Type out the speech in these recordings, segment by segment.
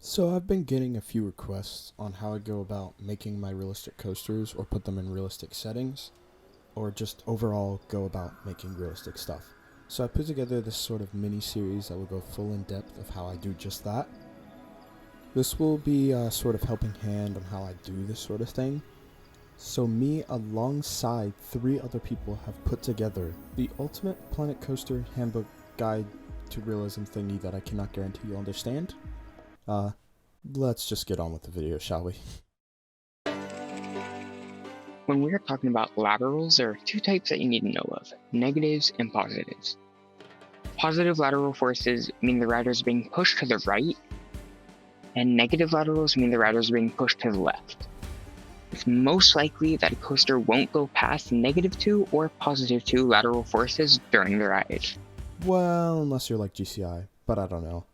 So I've been getting a few requests on how I go about making my realistic coasters or put them in realistic settings, or just overall go about making realistic stuff. So I put together this sort of mini series that will go full in depth of how I do just that. This will be a sort of helping hand on how I do this sort of thing. So me alongside 3 other people have put together the ultimate Planet Coaster Handbook guide to realism thingy that I cannot guarantee you'll understand. Let's just get on with the video, shall we? When we are talking about laterals, there are 2 types that you need to know of, negatives and positives. Positive lateral forces mean the rider is being pushed to the right, and negative laterals mean the rider is being pushed to the left. It's most likely that a coaster won't go past -2 or +2 lateral forces during the ride. Well, unless you're like GCI, but I don't know.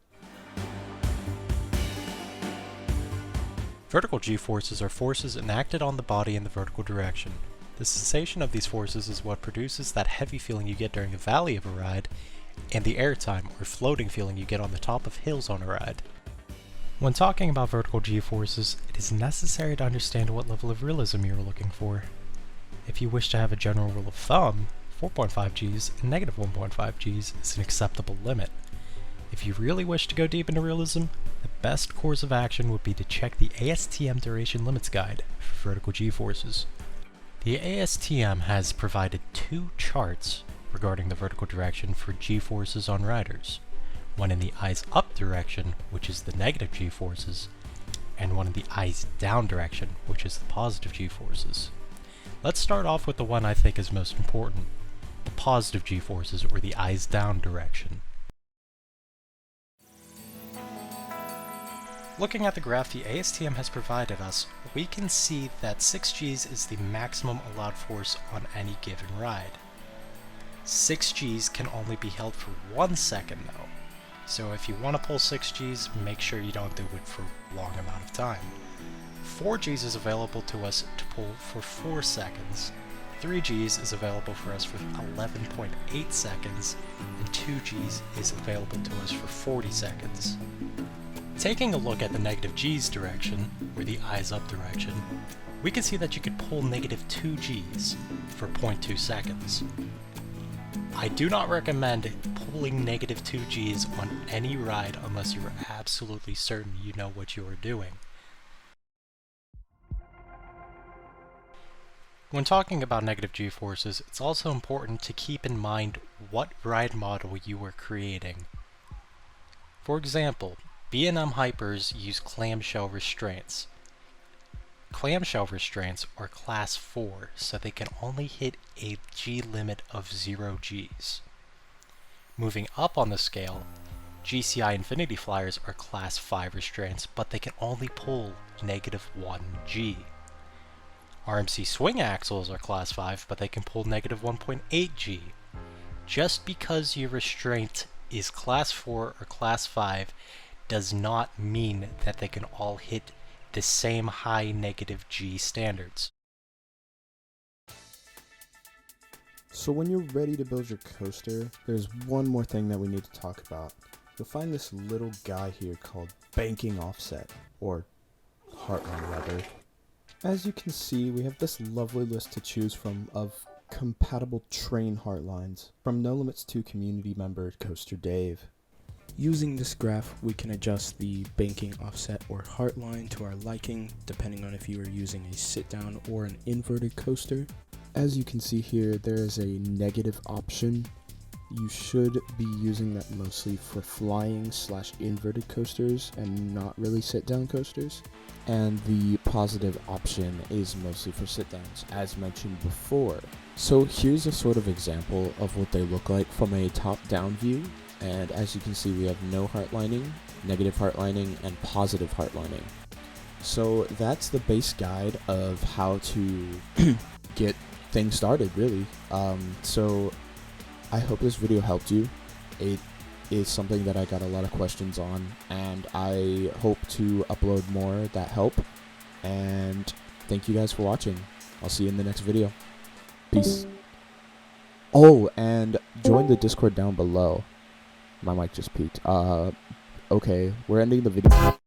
Vertical g-forces are forces enacted on the body in the vertical direction. The sensation of these forces is what produces that heavy feeling you get during a valley of a ride, and the airtime or floating feeling you get on the top of hills on a ride. When talking about vertical g-forces, it is necessary to understand what level of realism you are looking for. If you wish to have a general rule of thumb, 4.5 Gs and -1.5 Gs is an acceptable limit. If you really wish to go deep into realism, the best course of action would be to check the ASTM Duration Limits Guide for vertical g-forces. The ASTM has provided 2 charts regarding the vertical direction for g-forces on riders. One in the eyes up direction, which is the negative g-forces, and one in the eyes down direction, which is the positive g-forces. Let's start off with the one I think is most important, the positive g-forces, or the eyes down direction. Looking at the graph the ASTM has provided us, we can see that 6 Gs is the maximum allowed force on any given ride. 6 Gs can only be held for 1 second though, so if you want to pull 6 Gs, make sure you don't do it for a long amount of time. 4 Gs is available to us to pull for 4 seconds, 3 Gs is available for us for 11.8 seconds, and 2 Gs is available to us for 40 seconds. Taking a look at the negative G's direction, or the eyes up direction, we can see that you could pull -2 Gs for 0.2 seconds. I do not recommend pulling -2 Gs on any ride unless you are absolutely certain you know what you are doing. When talking about negative G-forces, it's also important to keep in mind what ride model you are creating. For example, B&M Hypers use clamshell restraints. Clamshell restraints are class 4, so they can only hit a G limit of 0 Gs. Moving up on the scale, GCI Infinity Flyers are class 5 restraints, but they can only pull -1 G. RMC swing axles are class 5, but they can pull -1.8 G. Just because your restraint is class 4 or class 5 does not mean that they can all hit the same high -G standards. So when you're ready to build your coaster, there's one more thing that we need to talk about. You'll find this little guy here called banking offset, or Heartline rather. As you can see, we have this lovely list to choose from of compatible train Heartlines, from No Limits 2 community member Coaster Dave. Using this graph, we can adjust the banking offset or Heartline to our liking, depending on if you are using a sit-down or an inverted coaster. As you can see here, there is a negative option. You should be using that mostly for flying / inverted coasters and not really sit-down coasters. And the positive option is mostly for sit-downs, as mentioned before. So here's a sort of example of what they look like from a top-down view. And as you can see, we have no heartlining, negative heartlining, and positive heartlining. So that's the base guide of how to get things started, really. So I hope this video helped you. It is something that I got a lot of questions on, and I hope to upload more that help. And thank you guys for watching. I'll see you in the next video. Peace. Oh, and join the Discord down below. My mic just peaked. Okay, we're ending the video.